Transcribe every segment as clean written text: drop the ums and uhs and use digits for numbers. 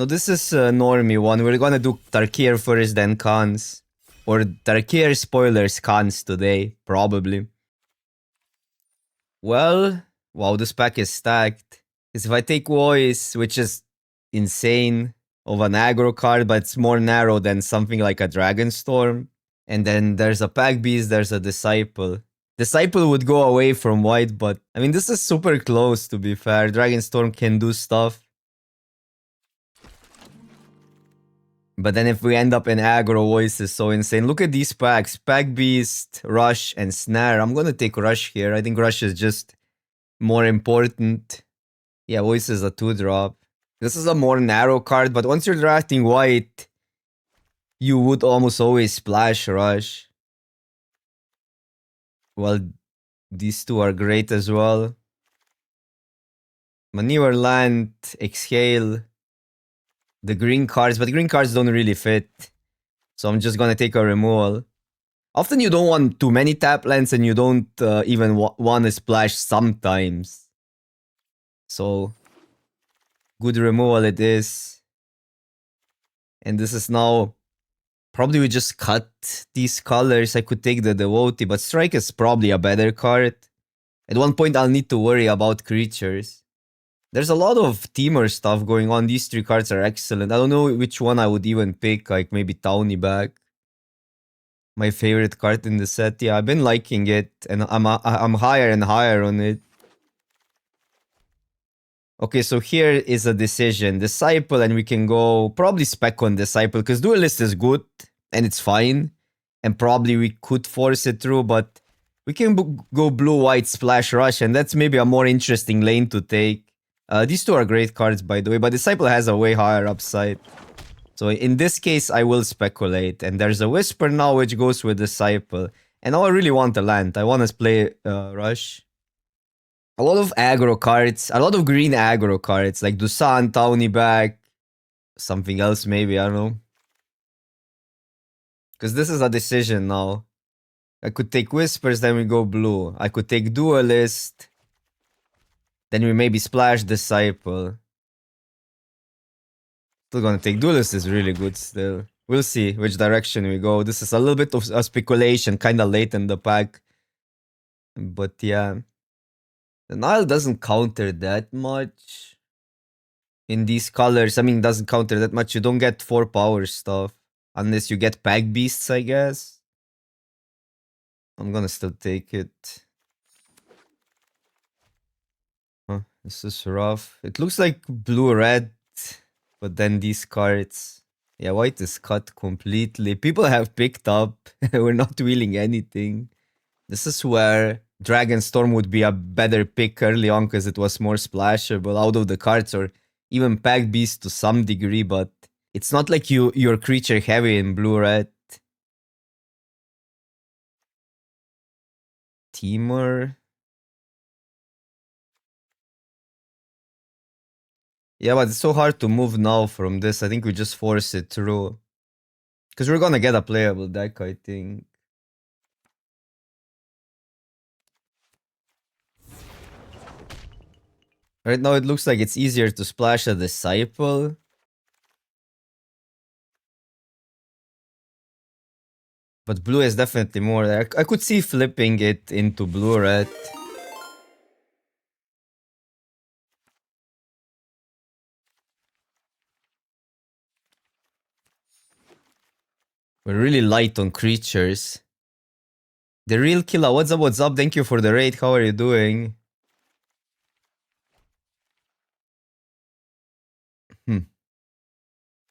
No, this is a normie one. We're gonna do Tarkir first, then cons. Or Tarkir spoilers cons today, probably. Well, wow, this pack is stacked. Because if I take Voice, which is insane, of an aggro card, but it's more narrow than something like a Dragonstorm. And then there's a Pack Beast, there's a Disciple. Disciple would go away from white, but I mean, this is super close to be fair. Dragonstorm can do stuff. But then if we end up in aggro, Voice is so insane. Look at these packs. Pack Beast, Rush, and Snare. I'm gonna take Rush here. I think Rush is just more important. Yeah, Voice is a 2-drop. This is a more narrow card, but once you're drafting white, you would almost always splash Rush. Well, these two are great as well. Manure Land, Exhale, the green cards, but green cards don't really fit. So I'm just gonna take a removal. Often you don't want too many tap lands and you don't even want to splash sometimes. So, good removal it is. And this is now... Probably we just cut these colors. I could take the Devotee, but Strike is probably a better card. At one point I'll need to worry about creatures. There's a lot of teamer stuff going on. These 3 cards are excellent. I don't know which one I would even pick, like maybe Townie back. My favorite card in the set. Yeah, I've been liking it, and I'm higher and higher on it. Okay, so here is a decision. Disciple, and we can go probably spec on Disciple, because Duelist is good, and it's fine. And probably we could force it through, but we can go blue-white splash rush, and that's maybe a more interesting lane to take. These two are great cards, by the way, but Disciple has a way higher upside. So in this case, I will speculate. And there's a Whisper now, which goes with Disciple. And now I really want a land. I want to play Rush. A lot of aggro cards. A lot of green aggro cards. Like Dusan, Townie back. Something else maybe, I don't know. Because this is a decision now. I could take Whispers, then we go blue. I could take Duelist. Then we maybe splash Disciple. Still gonna take Duelist is really good still. We'll see which direction we go. This is a little bit of a speculation, kind of late in the pack. But yeah. The Nile doesn't counter that much. In these colors, I mean, doesn't counter that much. You don't get 4 power stuff. Unless you get Pack Beasts, I guess. I'm gonna still take it. Huh, this is rough. It looks like blue-red. But then these cards... Yeah, white is cut completely. People have picked up. We're not wheeling anything. This is where Dragonstorm would be a better pick early on because it was more splashable out of the cards, or even Pack Beast to some degree, but it's not like you're creature heavy in blue-red. Teamer. Yeah, but it's so hard to move now from this. I think we just force it through. Because we're gonna get a playable deck, I think. Right now it looks like it's easier to splash a Disciple. But blue is definitely more there. I could see flipping it into blue-red. We're really light on creatures. The real killer, what's up, what's up? Thank you for the raid, how are you doing?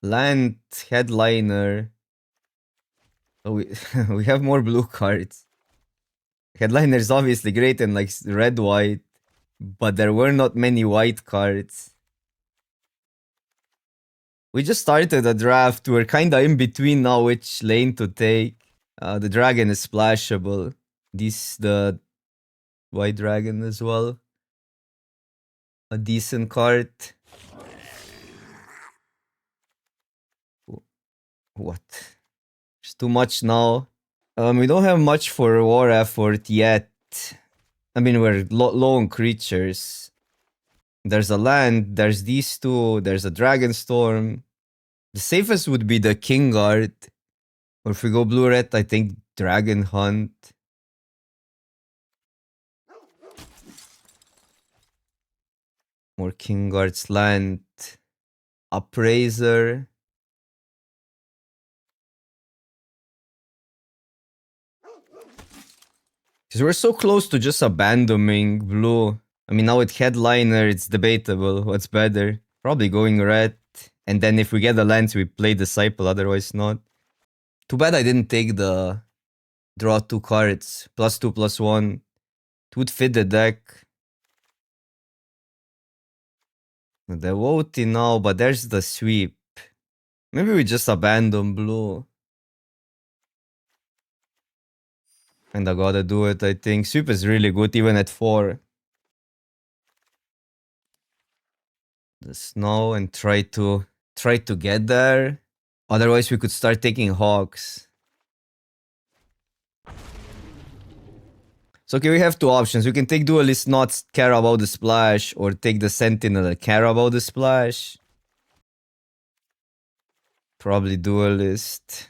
Land Headliner. Oh, we have more blue cards. Headliner is obviously great in like red-white, but there were not many white cards. We just started a draft. We're kinda in between now which lane to take. The dragon is splashable. The white dragon as well. A decent card. What? It's too much now. We don't have much for war effort yet. I mean, we're low on creatures. There's a land, there's these two, there's a Dragonstorm. The safest would be the King Guard. Or if we go blue-red, I think Dragon Hunt. More King Guards land. Appraiser. Because we're so close to just abandoning blue. I mean, now with Headliner, it's debatable. What's better? Probably going red. And then if we get the lands, we play Disciple, otherwise not. Too bad I didn't take the draw 2 cards. +2/+1. It would fit the deck. The Voti now, but there's the sweep. Maybe we just abandon blue. And I gotta do it, I think. Sweep is really good, even at 4. The snow and try to get there. Otherwise, we could start taking Hawks. So okay, we have 2 options. We can take Duelist, not care about the splash, or take the Sentinel, care about the splash. Probably Duelist.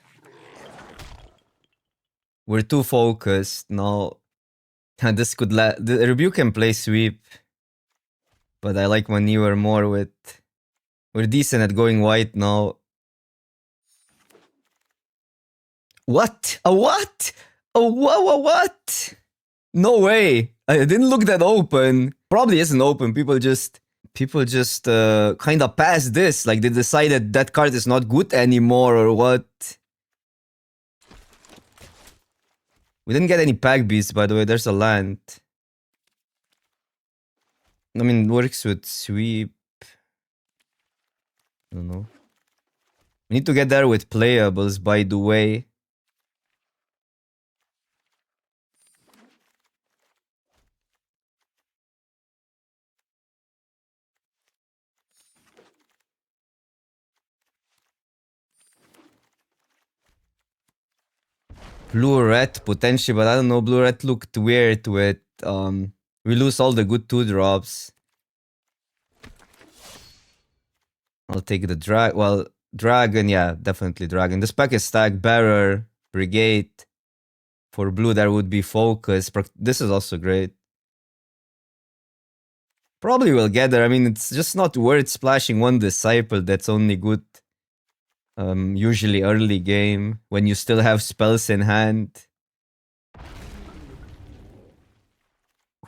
We're too focused now. This could the Rebuke can play sweep. But I like Maneuver more with... We're decent at going white now. What? A what? A what? No way. I didn't look that open. Probably isn't open. People just kind of passed this. Like they decided that card is not good anymore or what. We didn't get any pack beasts, by the way. There's a land. I mean, it works with sweep. I don't know. We need to get there with playables, by the way. Blue-red potentially, but I don't know. Blue-red looked weird with... we lose all the good 2-drops. I'll take the Dragon, yeah, definitely Dragon. This pack is stacked Bearer, Brigade. For blue, there would be Focus. This is also great. Probably will get there. I mean, it's just not worth splashing 1 Disciple that's only good usually early game when you still have spells in hand.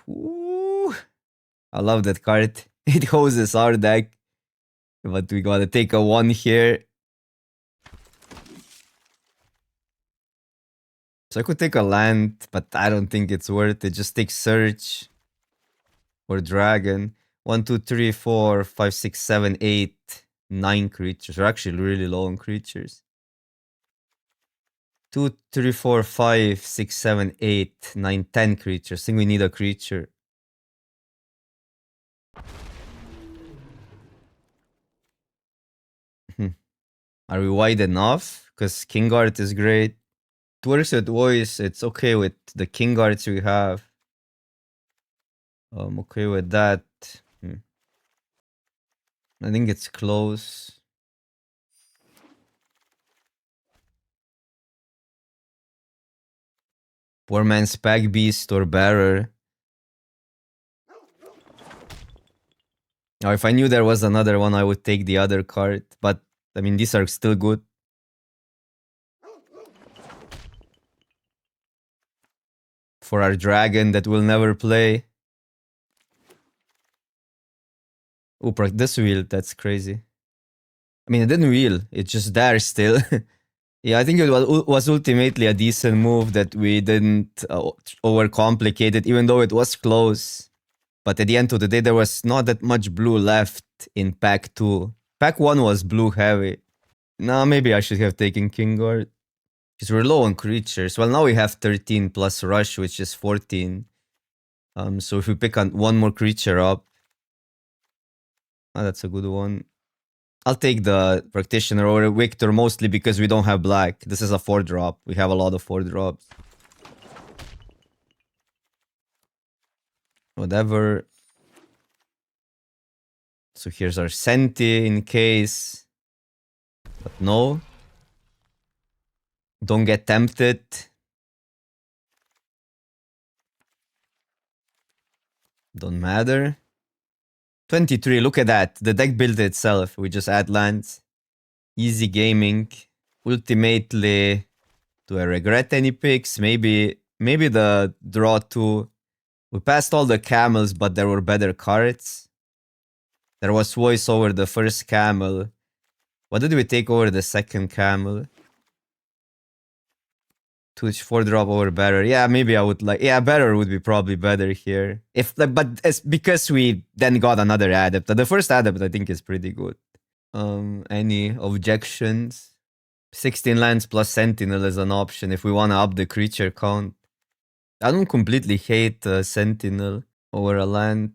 Ooh, I love that card. It hoses our deck. But we gotta take a 1 here. So I could take a land, but I don't think it's worth it. Just take Search or Dragon. 1, 2, 3, 4, 5, 6, 7, 8, 9 creatures. We're actually really low on creatures. 2, 3, 4, 5, 6, 7, 8, 9, 10 creatures. I think we need a creature. Are we wide enough? Because King Guard is great. It works with voice. It's okay with the King Guards we have. I'm okay with that. I think it's close. Poor man's Pack Beast or Bearer. Now, if I knew there was another one, I would take the other card. But, I mean, these are still good. For our Dragon that will never play. Oh, this wheel, that's crazy. I mean, it didn't wheel. It's just there still. Yeah, I think it was ultimately a decent move that we didn't overcomplicate it, even though it was close. But at the end of the day, there was not that much blue left in pack 2. Pack 1 was blue heavy. Nah, maybe I should have taken King Guard. Because we're low on creatures. Well, now we have 13 plus Rush, which is 14. So if we pick one more creature up... that's a good one. I'll take the Practitioner or Victor mostly because we don't have black. This is a 4-drop. We have a lot of 4-drops. Whatever. So here's our Senti in case. But no. Don't get tempted. Don't matter. 23, look at that. The deck built itself. We just add lands. Easy gaming. Ultimately, do I regret any picks? Maybe the draw 2. We passed all the camels, but there were better cards. There was voice over the first camel. What did we take over the second camel? 4 drop over better. Yeah, maybe I would like. Yeah, better would be probably better here. If like, but it's because we then got another adept. The first adept I think is pretty good. Any objections? 16 lands plus Sentinel is an option if we want to up the creature count. I don't completely hate Sentinel over a land.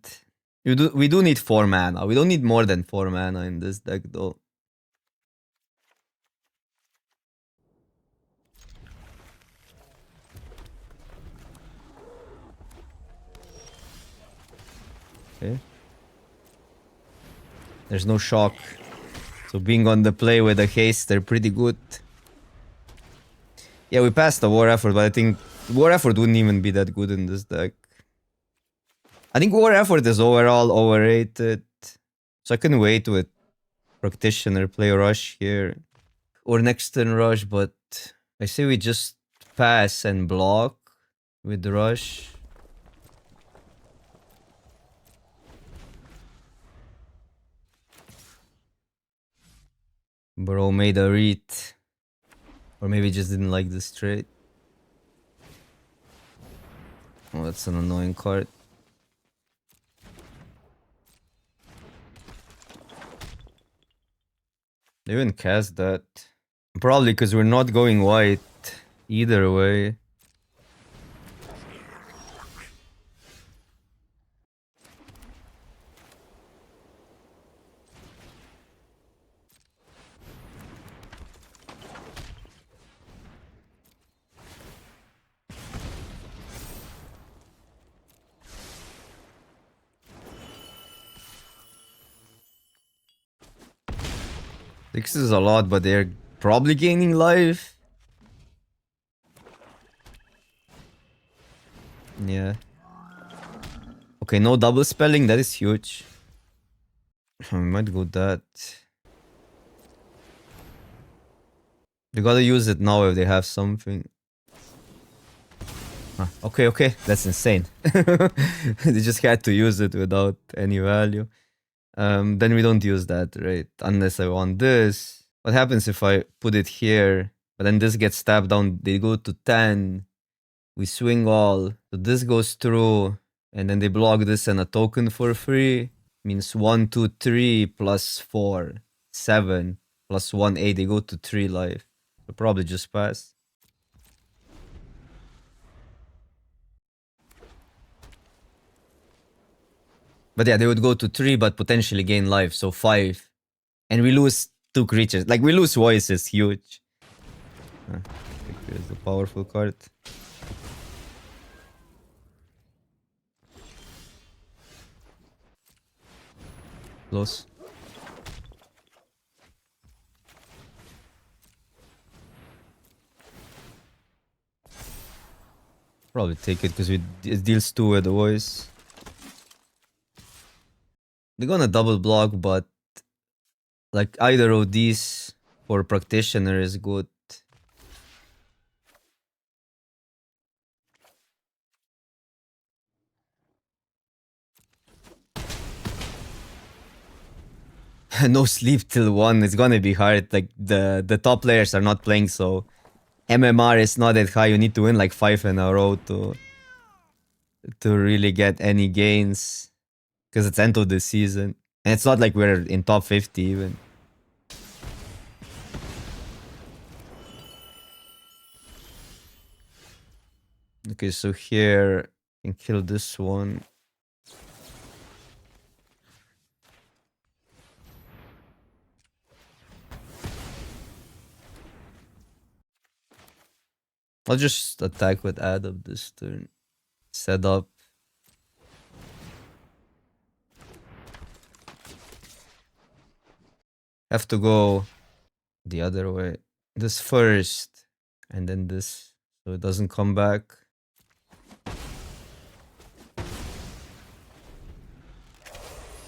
We do need 4 mana. We don't need more than 4 mana in this deck though. Okay. There's no shock. So being on the play with a haste, they're pretty good. Yeah, we passed the War Effort, but I think War Effort wouldn't even be that good in this deck. I think War Effort is overall overrated. So I can wait with Practitioner, play Rush here. Or next turn Rush, but I say we just pass and block with Rush. Bro made a read. Or maybe just didn't like this trade. Oh, that's an annoying card. They even cast that. Probably because we're not going white either way. This is a lot, but they're probably gaining life. Yeah. Okay, no double spelling. That is huge. We might go that. They gotta use it now if they have something. Huh. Okay. That's insane. They just had to use it without any value. Then we don't use that, right? Unless I want this. What happens if I put it here, but then this gets tapped down? They go to 10. We swing all. So this goes through, and then they block this and a token for free. Means 1, 2, 3 plus 4, 7 plus 1, 8. They go to 3 life. So probably just pass. But yeah, they would go to 3, but potentially gain life, so 5. And we lose 2 creatures. Like, we lose voice is huge. Here's the powerful card. Close. Probably take it because it deals 2 with the voice. They're gonna double block, but like either of these for Practitioner is good. No sleep till 1. It's gonna be hard. Like the top players are not playing, so MMR is not that high. You need to win like 5 in a row to really get any gains. Because it's end of the season. And it's not like we're in top 50 even. Okay, so here I can kill this one. I'll just attack with add up this turn. Set up. Have to go the other way. This first, and then this, so it doesn't come back.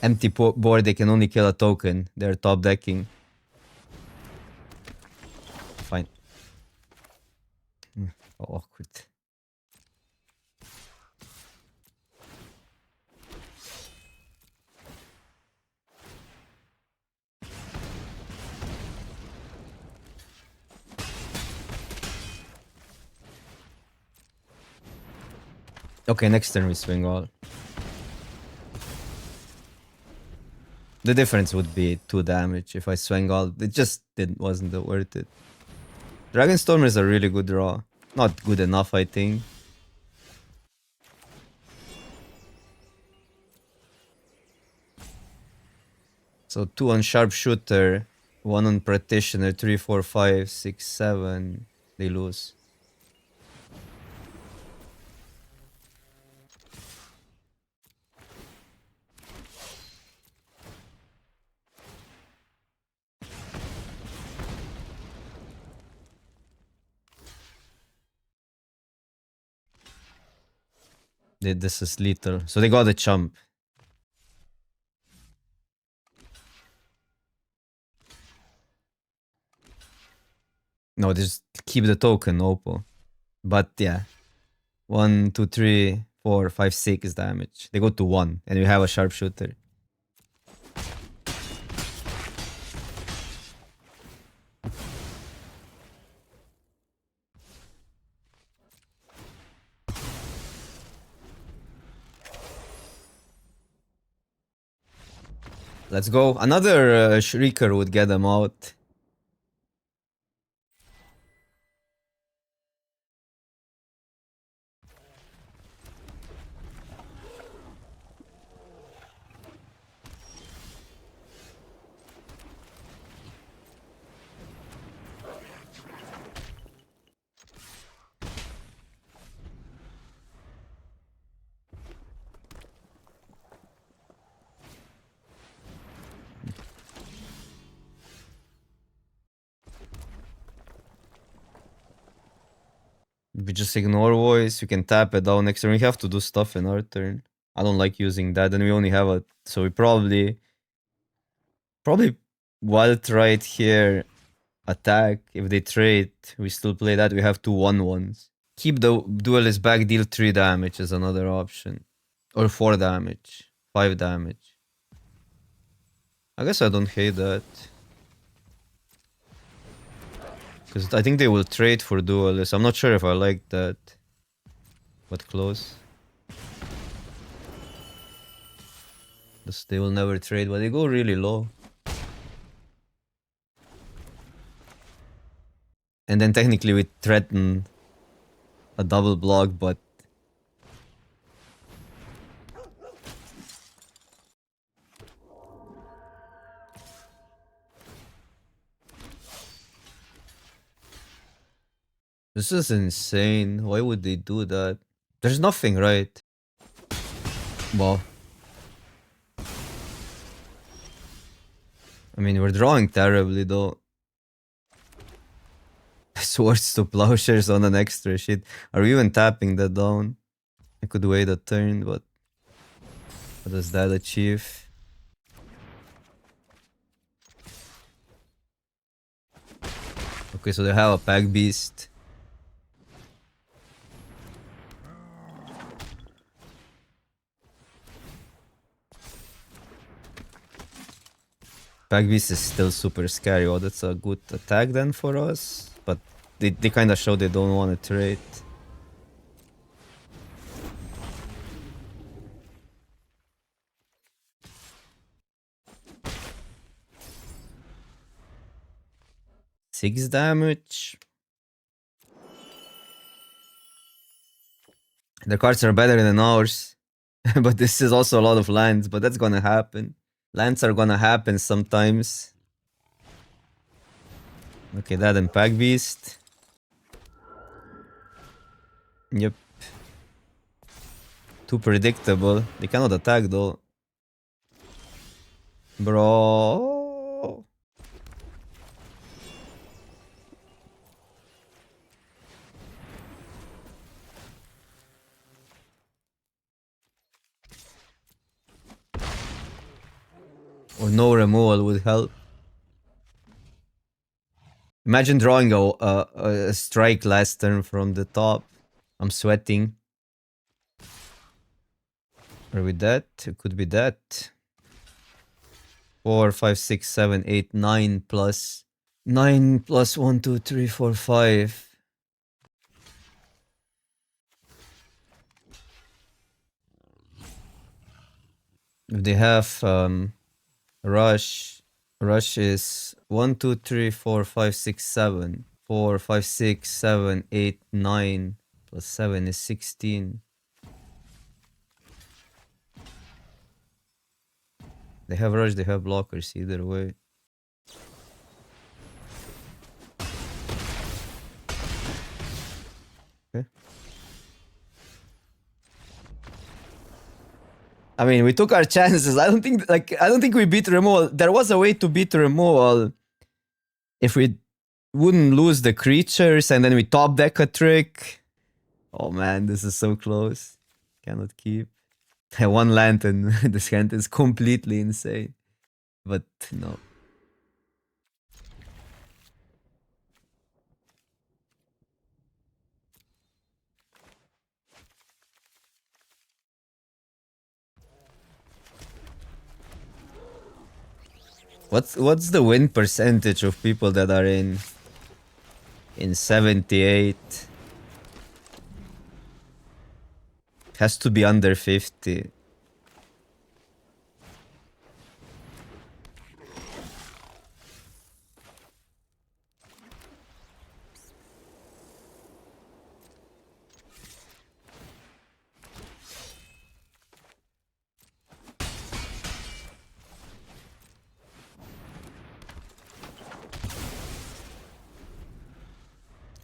Empty board, they can only kill a token. They're top decking. Fine. Awkward. Okay, next turn we swing all. The difference would be 2 damage if I swing all. It just wasn't worth it. Dragonstorm is a really good draw. Not good enough, I think. So 2 on Sharpshooter, 1 on Practitioner, 3, 4, 5, 6, 7. They lose. This is lethal. So they got a chump. No, just keep the token, Oppo. But yeah. 1, 2, 3, 4, 5, 6 damage. They go to 1, and we have a Sharpshooter. Let's go. Another Shrieker would get them out. We just ignore voice. You can tap it down next turn. We have to do stuff in our turn. I don't like using that. And we only have a... So we probably wild right here. Attack. If they trade, we still play that. We have 2 1/1s. Keep the duelist back. Deal 3 damage is another option. Or 4 damage. 5 damage. I guess I don't hate that. Because I think they will trade for duelist. I'm not sure if I like that. But close. They will never trade, but they go really low. And then technically we threaten a double block, but... This is insane. Why would they do that? There's nothing, right? Well... I mean, we're drawing terribly though. Swords to plowshares on an extra shit. Are we even tapping that down? I could wait a turn, but... What does that achieve? Okay, so they have a pack beast. Pack beast is still super scary. Oh, that's a good attack then for us. But they kind of show they don't want to trade. Six damage. The cards are better than ours. But this is also a lot of lands, but that's gonna happen. Lands are gonna happen sometimes. Okay, that and Pack Beast. Yep. Too predictable. They cannot attack though. Bro. no removal would help. Imagine drawing a strike last turn from the top. I'm sweating. Are we that? It could be that. 4, 5, 6, 7, 8, 9 plus 9 plus 1, 2, 3, 4, 5. If they have rush is 1, 2, 3, 4, 5, 6, 7. 4, 5, 6, 7, 8, 9 plus 7 is 16. They have rush, they have blockers either way. Okay. I mean, we took our chances. I don't think we beat removal. There was a way to beat removal if we wouldn't lose the creatures and then we top deck a trick. Oh man, this is so close. Cannot keep. One land and this hand is completely insane. But no. What's the win percentage of people that are in 78? Has to be under 50.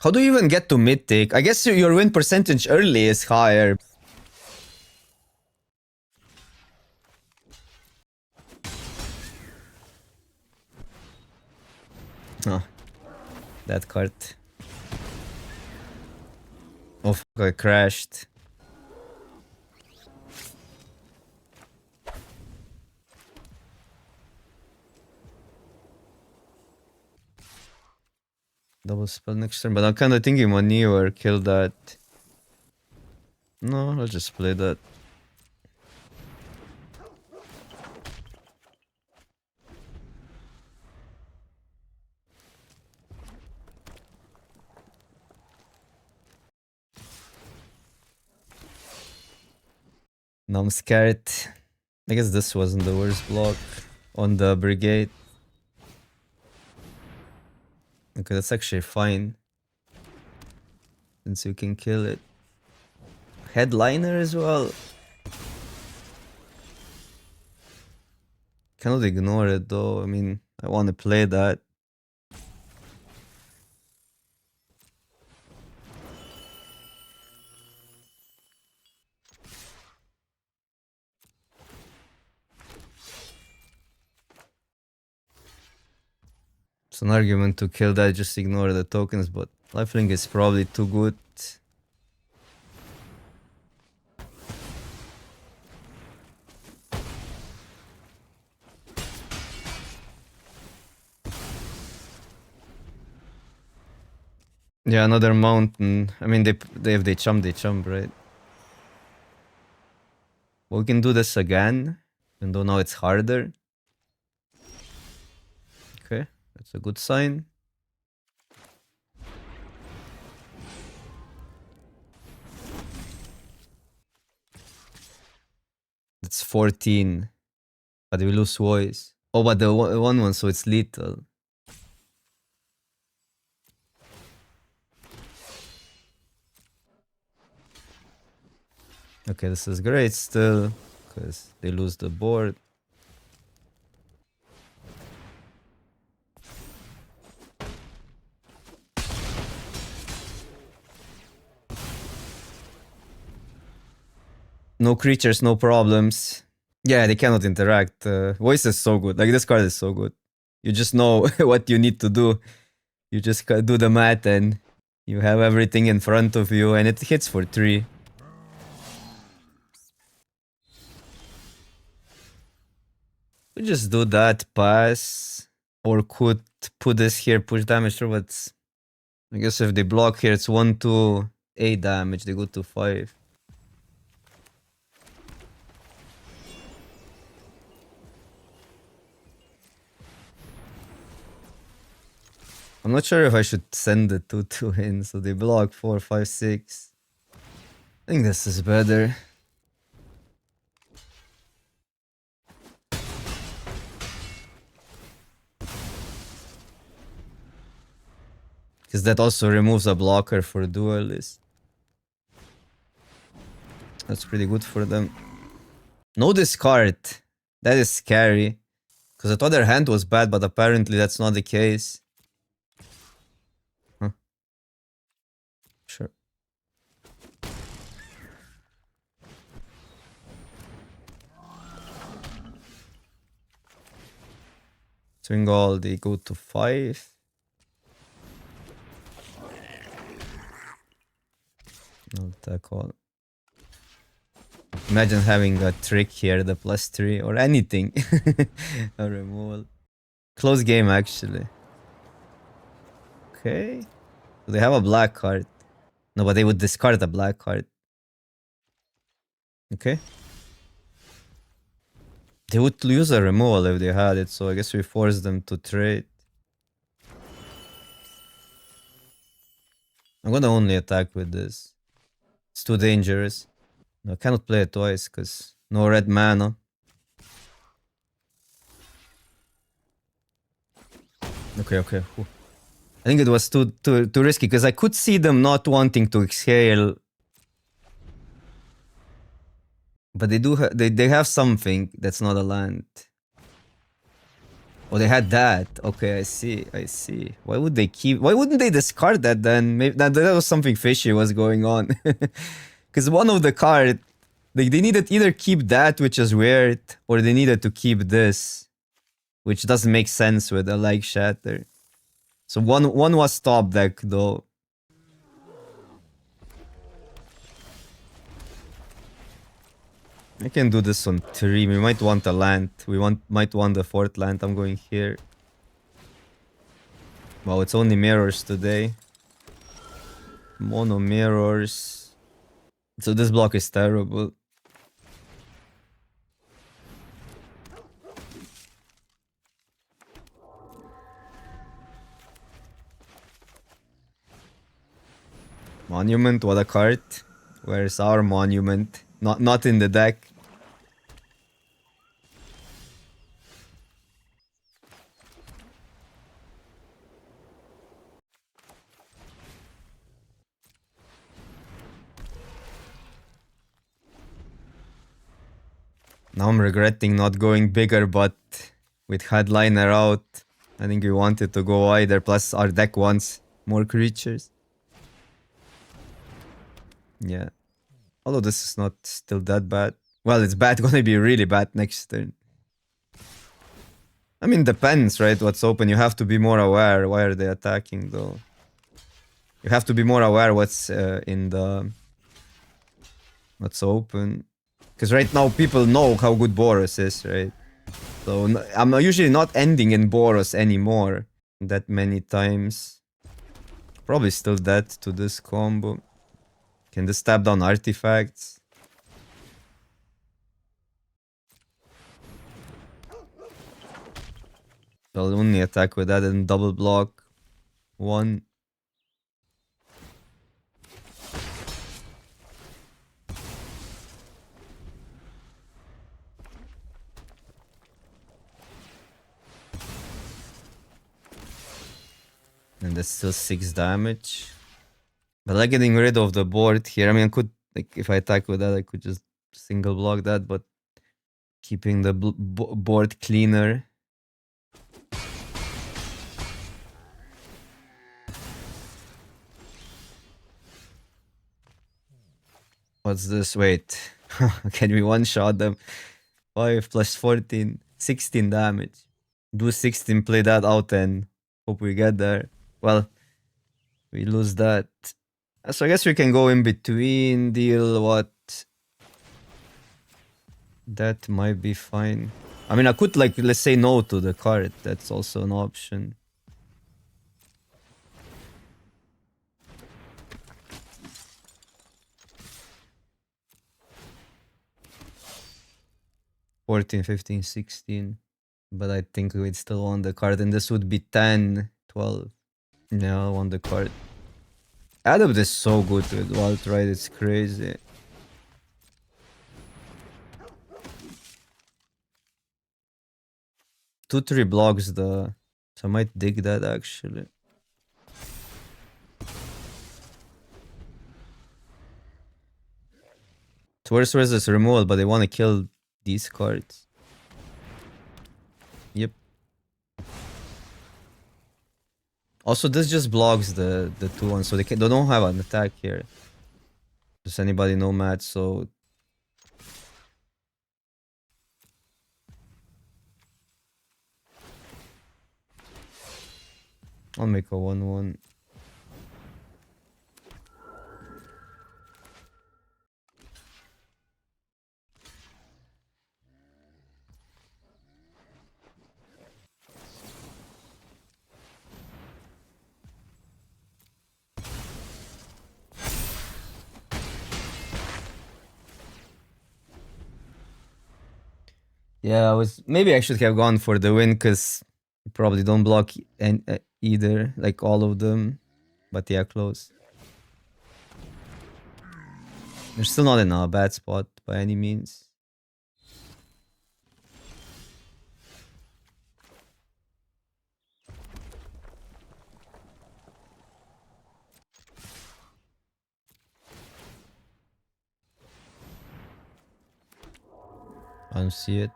How do you even get to mythic? I guess your win percentage early is higher. Oh, that card. Oh fuck, I crashed. Double spell next turn, but I'm kinda thinking Mani or kill that. No, I'll just play that. Now I'm scared. I guess this wasn't the worst block on the brigade. Okay, that's actually fine. Since you can kill it. Headliner as well. Cannot ignore it though. I mean, I want to play that. It's an argument to kill that, just ignore the tokens, but lifelink is probably too good. Yeah, another mountain. I mean, if they chump, right? Well, we can do this again, even though now it's harder. Okay, that's a good sign. It's 14. But we lose voice. Oh, but the one, so it's lethal. Okay, this is great still, because they lose the board. No creatures, no problems. Yeah, they cannot interact. Voice is so good. Like, this card is so good. You just know what you need to do. You just do the math and you have everything in front of you and it hits for 3. We just do that, pass. Or could put this here, push damage through, but I guess if they block here, it's 1, 2, 8 damage. They go to 5. I'm not sure if I should send the 2, 2 in, so they block 4, 5, 6. I think this is better. Because that also removes a blocker for duelist. That's pretty good for them. No discard. That is scary. Because I thought their hand was bad, but apparently that's not the case. Huh. Sure. Swing all, they go to 5. I'll attack all. Imagine having a trick here, the +3 or anything. A removal. Close game actually. Okay. So they have a black card. No, but they would discard a black card. Okay. They would use a removal if they had it, so I guess we force them to trade. I'm gonna only attack with this. It's too dangerous. No, I cannot play it twice because no red mana. Okay. Ooh. I think it was too risky because I could see them not wanting to exhale. But they do they have something that's not a land. Oh, they had that. Okay, I see. Why wouldn't they discard that then? Maybe that was something fishy was going on. Because one of the card, they needed either keep that, which is weird, or they needed to keep this, which doesn't make sense with a like shatter. So one was top deck though. I can do this on 3. We might want a land. Might want the 4th land. I'm going here. Wow, it's only mirrors today. Mono mirrors. So this block is terrible. Monument, what a card. Where's our monument? Not in the deck. Now I'm regretting not going bigger, but with headliner out, I think we wanted to go wider. Plus our deck wants more creatures. Yeah. Although this is not still that bad. Well, it's bad. Gonna be really bad next turn. I mean, depends, right? What's open. You have to be more aware. Why are they attacking, though? You have to be more aware what's in the... What's open. Because right now people know how good Boros is, right? So I'm usually not ending in Boros anymore. That many times. Probably still dead to this combo. Can this tap down artifacts? I'll only attack with that and double block. 1. And that's still 6 damage. But like getting rid of the board here. I mean, I could, like, if I attack with that, I could just single block that, but keeping the board cleaner. What's this? Wait. Can we one-shot them? 5 plus 14. 16 damage. Do 16, play that out and hope we get there. Well, we lose that. So I guess we can go in between, deal what? That might be fine. I mean, I could, like, let's say no to the card. That's also an option. $14, $15, $16. But I think we'd still want the card. And this would be $10, $12. Yeah, I want the card. Adopt is so good with Wild Ride, it's crazy. Two, 3 blocks the... So I might dig that actually. It's worse versus removal, but they want to kill these cards. Yep. Also, this just blocks the 2-1, so they don't have an attack here. Does anybody know, Matt? So I'll make a 1-1. Yeah, maybe I should have gone for the win because you probably don't block either, like all of them. But yeah, close. They're still not in a bad spot by any means. I don't see it.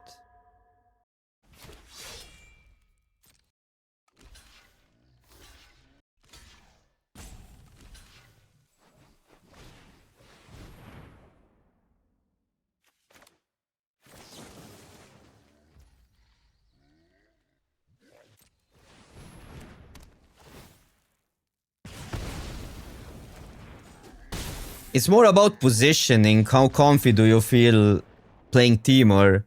It's more about positioning. How comfy do you feel playing Temur?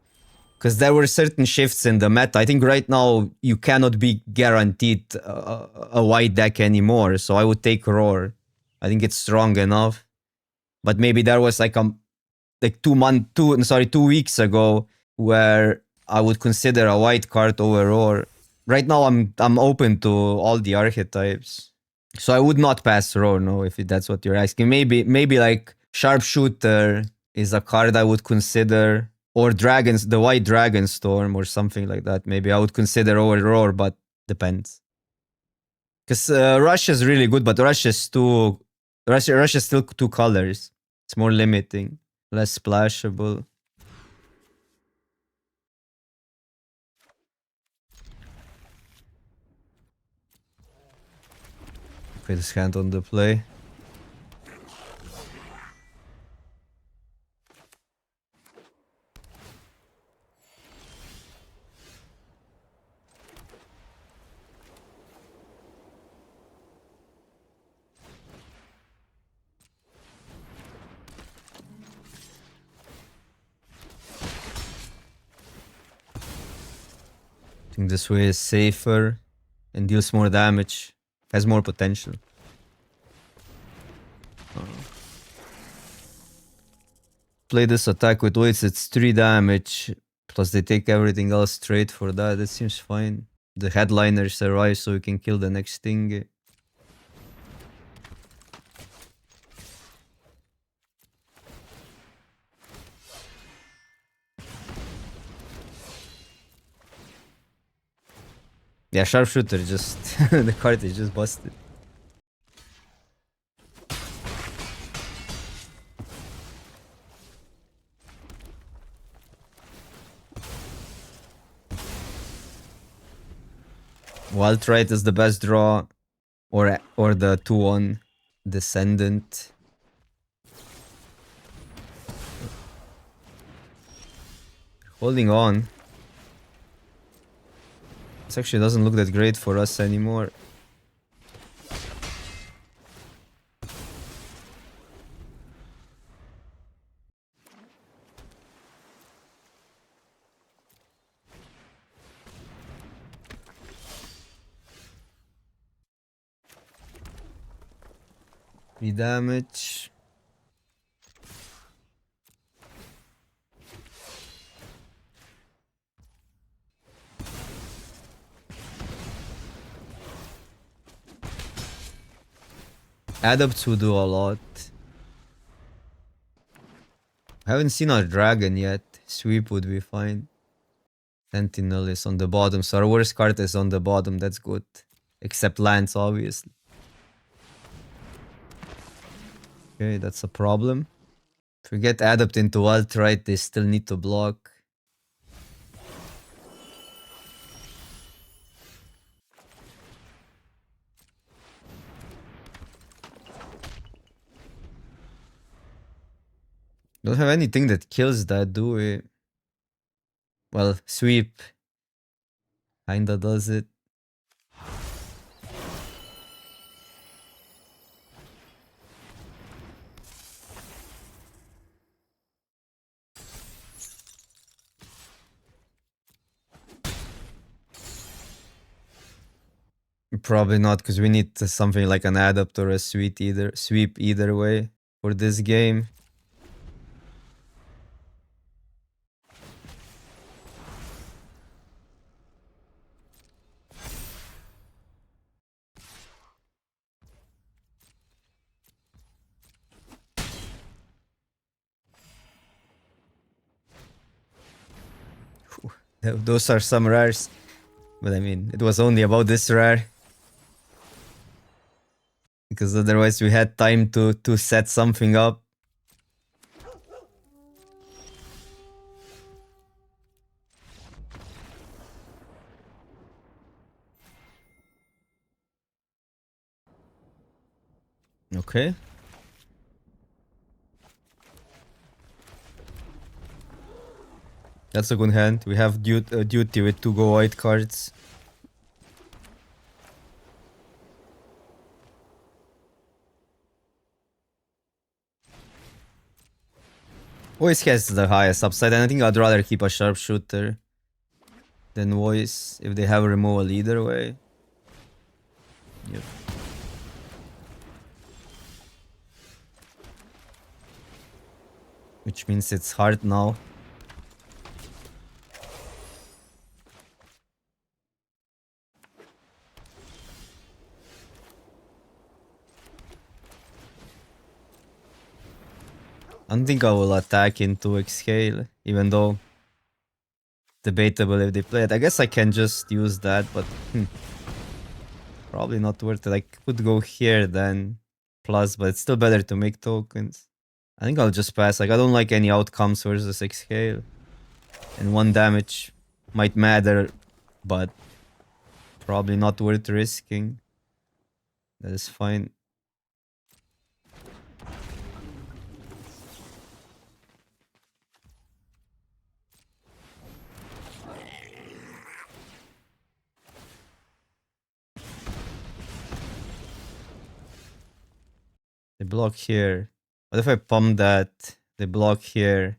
Because there were certain shifts in the meta. I think right now you cannot be guaranteed a white deck anymore. So I would take Roar. I think it's strong enough. But maybe there was like 2 weeks ago where I would consider a white card over Roar. Right now I'm open to all the archetypes. So I would not pass Roar, no, if that's what you're asking. Maybe like Sharpshooter is a card I would consider. Or the White Dragonstorm or something like that. Maybe I would consider over Roar, but depends. Because Rush is really good, but Rush is still 2 colors. It's more limiting. Less splashable. Okay, this hand on the play. I think this way is safer and deals more damage. Has more potential. Play this attack with weights, it's 3 damage. Plus they take everything else straight for that. That seems fine. The headliner survives so we can kill the next thing. Yeah, Sharpshooter just... the card is just busted. Wildrite is the best draw. Or the 2-1 Descendant. Holding on. This actually doesn't look that great for us anymore. 3 damage. Adapts will do a lot. I haven't seen our dragon yet. Sweep would be fine. Sentinel is on the bottom, so our worst card is on the bottom. That's good. Except lands, obviously. Okay, that's a problem. If we get Adapt into alt-right, they still need to block. Don't have anything that kills that, do we? Well, Sweep kinda does it. Probably not, because we need something like an Adapt or a Sweep either way for this game. Those are some rares. But I mean, it was only about this rare. Because otherwise we had time to set something up. Okay. That's a good hand. We have duty with 2 go white cards. Voice has the highest upside, and I think I'd rather keep a sharpshooter than voice if they have a removal either way. Yep. Which means it's hard now. I don't think I will attack into Exhale, even though debatable if they play it. I guess I can just use that, but probably not worth it. I could go here then plus, but it's still better to make tokens. I think I'll just pass. Like, I don't like any outcomes versus Exhale. And 1 damage might matter, but probably not worth risking. That is fine. They block here. What if I pump that? They block here.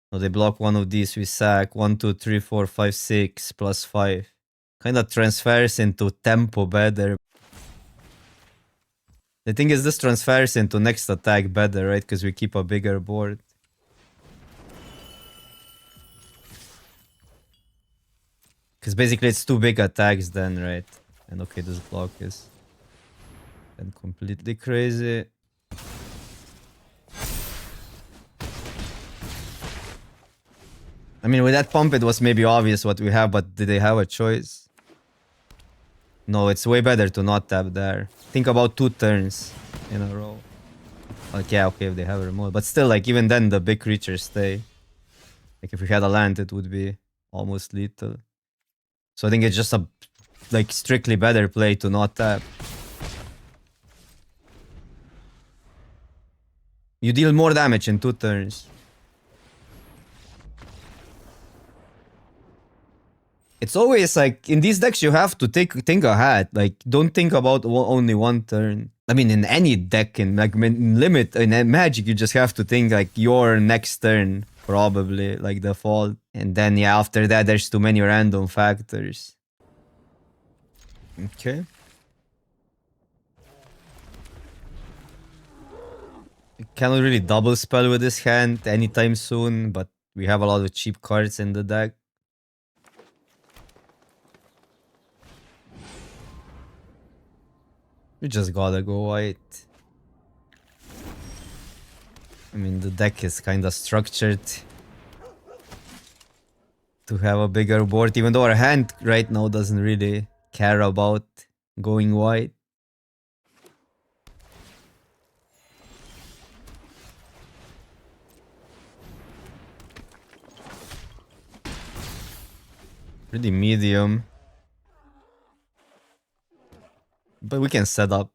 No, they block one of these. We sack 1, 2, 3, 4, 5, 6 plus 5. Kind of transfers into tempo better. The thing is, this transfers into next attack better, right? Because we keep a bigger board. Because basically it's 2 big attacks then, right? And okay, this block is then completely crazy. I mean, with that pump, it was maybe obvious what we have, but did they have a choice? No, it's way better to not tap there. Think about 2 turns in a row. Like, yeah, okay, if they have a remote. But still, like, even then, the big creatures stay. Like, if we had a land, it would be almost lethal. So I think it's just a, like, strictly better play to not tap. You deal more damage in 2 turns. It's always like in these decks you have to think ahead. Like, don't think about only 1 turn. I mean, in any deck, in like limit in Magic, you just have to think like your next turn probably like default, and then yeah, after that there's too many random factors. Okay. cannot really double spell with this hand anytime soon, but we have a lot of cheap cards in the deck. We just gotta go white. I mean, the deck is kinda structured to have a bigger board, even though our hand right now doesn't really care about going white. Pretty medium. But we can set up.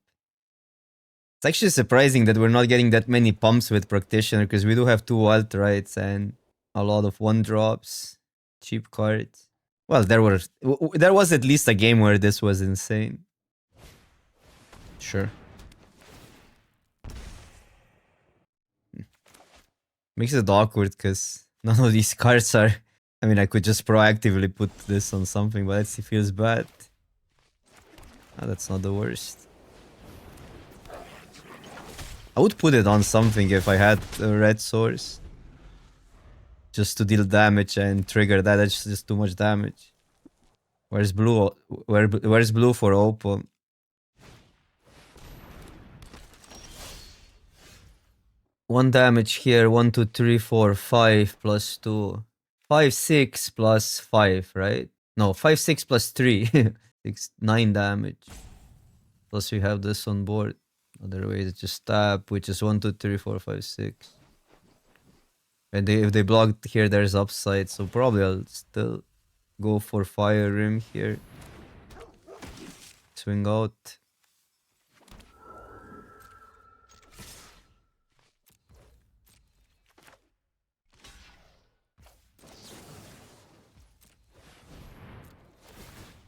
It's actually surprising that we're not getting that many pumps with Practitioner, because we do have 2 alt-rights and a lot of 1-drops. Cheap cards. Well, there was at least a game where this was insane. Sure. Makes it awkward because none of these cards are... I mean, I could just proactively put this on something, but it feels bad. Oh, that's not the worst. I would put it on something if I had a red source. Just to deal damage and trigger that. That's just too much damage. Where's blue? Where's blue for open? One damage here. 1, 2, 3, 4, 5 plus 2. 5, 6 plus 5, right? No, 5, 6 plus 3. 6, 9 damage. Plus we have this on board. Other way to just tap, which is 1, 2, 3, 4, 5, 6. And if they block here, there's upside. So probably I'll still go for Fire Rim here. Swing out.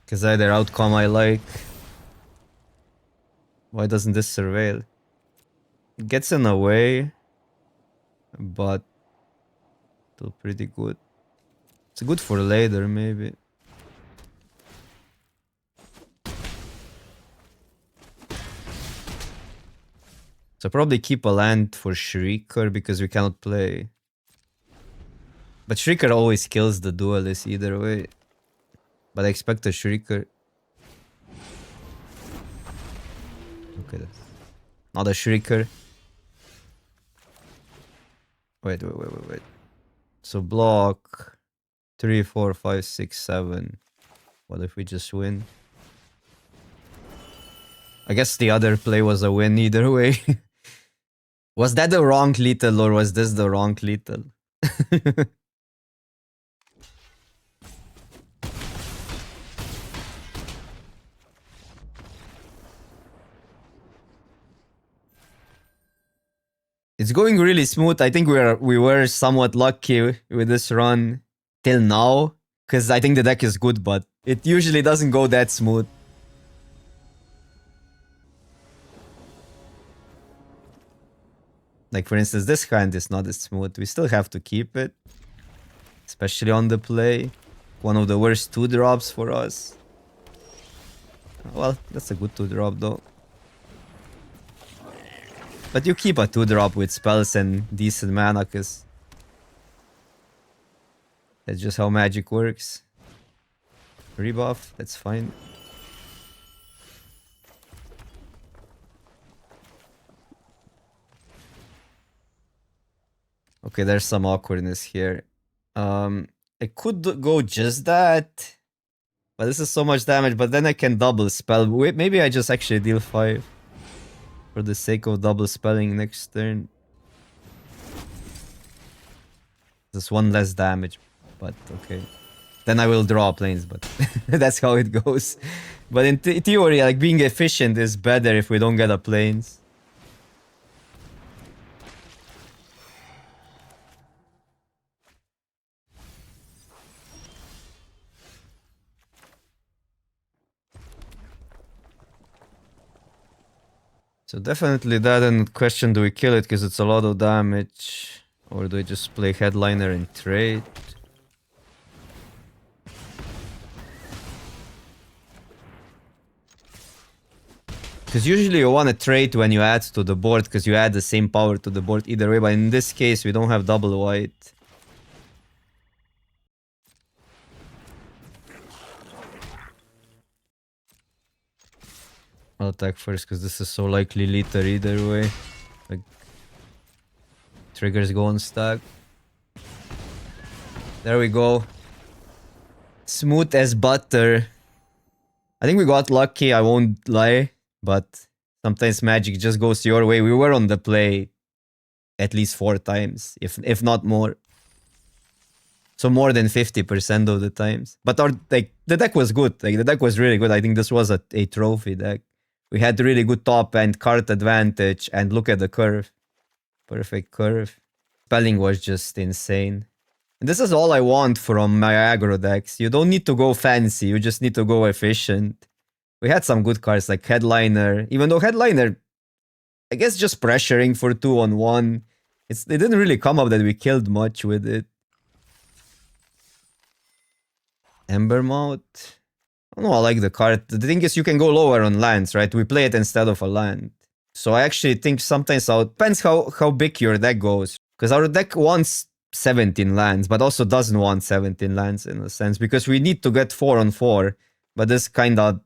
Because either outcome I like. Why doesn't this surveil? It gets in the way, but still pretty good. It's good for later, maybe. So probably keep a land for Shrieker because we cannot play. But Shrieker always kills the duelist either way. But I expect a Shrieker. Okay, that's not a Shrieker. Wait. So block 3, 4, 5, 6, 7. What if we just win? I guess the other play was a win either way. Was that the wrong lethal or was this the wrong lethal? It's going really smooth. I think we were somewhat lucky with this run till now, because I think the deck is good, but it usually doesn't go that smooth. Like for instance, this hand is not as smooth. We still have to keep it, especially on the play. One of the worst 2-drops for us. Well, that's a good 2-drop though. But you keep a 2-drop with spells and decent mana, because that's just how Magic works. Rebuff, that's fine. Okay, there's some awkwardness here. I could go just that, but this is so much damage, but then I can double spell. Wait, maybe I just actually deal 5. For the sake of double spelling next turn. Just 1 less damage, but okay. Then I will draw planes, but that's how it goes. But in theory, like being efficient is better if we don't get a planes. So definitely that, and question, do we kill it because it's a lot of damage? Or do we just play Headliner and trade? Because usually you want to trade when you add to the board, because you add the same power to the board either way, but in this case we don't have double white. I'll attack first because this is so likely lethal either way. Like, triggers go on stack. There we go. Smooth as butter. I think we got lucky, I won't lie. But sometimes magic just goes your way. We were on the play at least 4 times, if not more. So more than 50% of the times. But our the deck was good. Like the deck was really good. I think this was a trophy deck. We had really good top end, card advantage, and look at the curve. Perfect curve. Spelling was just insane. And this is all I want from my aggro decks. You don't need to go fancy, you just need to go efficient. We had some good cards like Headliner, even though Headliner, I guess just pressuring for 2-on-1. It didn't really come up that we killed much with it. Embermouth. I don't know, I like the card. The thing is you can go lower on lands, right? We play it instead of a land. So I actually think sometimes depends how big your deck goes. Because our deck wants 17 lands, but also doesn't want 17 lands in a sense. Because we need to get 4-on-4. But this kind of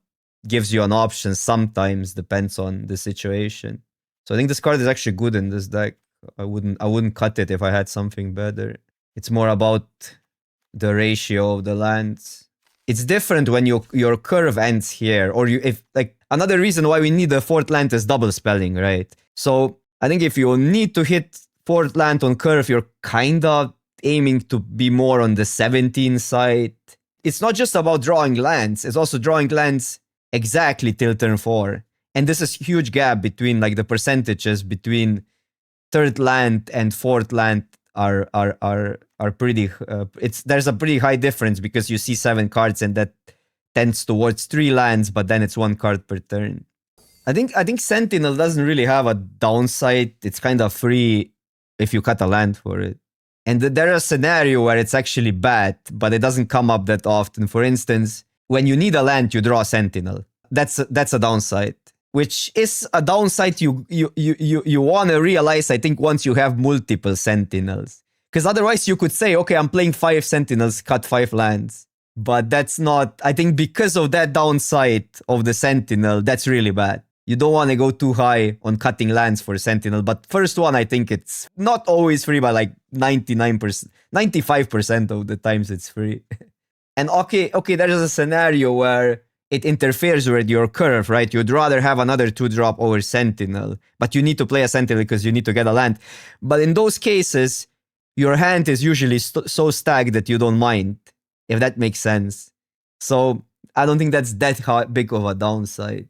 gives you an option sometimes, depends on the situation. So I think this card is actually good in this deck. I wouldn't cut it if I had something better. It's more about the ratio of the lands. It's different when your curve ends here, or if like another reason why we need a 4th land is double spelling, right? So I think if you need to hit 4th land on curve, you're kind of aiming to be more on the 17 side. It's not just about drawing lands, it's also drawing lands exactly till turn 4. And this is huge gap between like the percentages between 3rd land and 4th land are pretty there's a pretty high difference because you see 7 cards and that tends towards 3 lands, but then it's 1 card per turn. I think Sentinel doesn't really have a downside. It's kind of free if you cut a land for it. And there's a scenario where it's actually bad, but it doesn't come up that often. For instance, when you need a land, you draw Sentinel. That's a downside, which is a downside you want to realize, I think, once you have multiple Sentinels. Because otherwise you could say, okay, I'm playing 5 Sentinels, cut 5 lands. But that's not, I think because of that downside of the Sentinel, that's really bad. You don't want to go too high on cutting lands for Sentinel. But first one, I think it's not always free, but like 99%, 95% of the times it's free. And okay, there is a scenario where it interferes with your curve, right? You'd rather have another 2-drop over Sentinel, but you need to play a Sentinel because you need to get a land. But in those cases, your hand is usually so stacked that you don't mind, if that makes sense. So I don't think that's that big of a downside.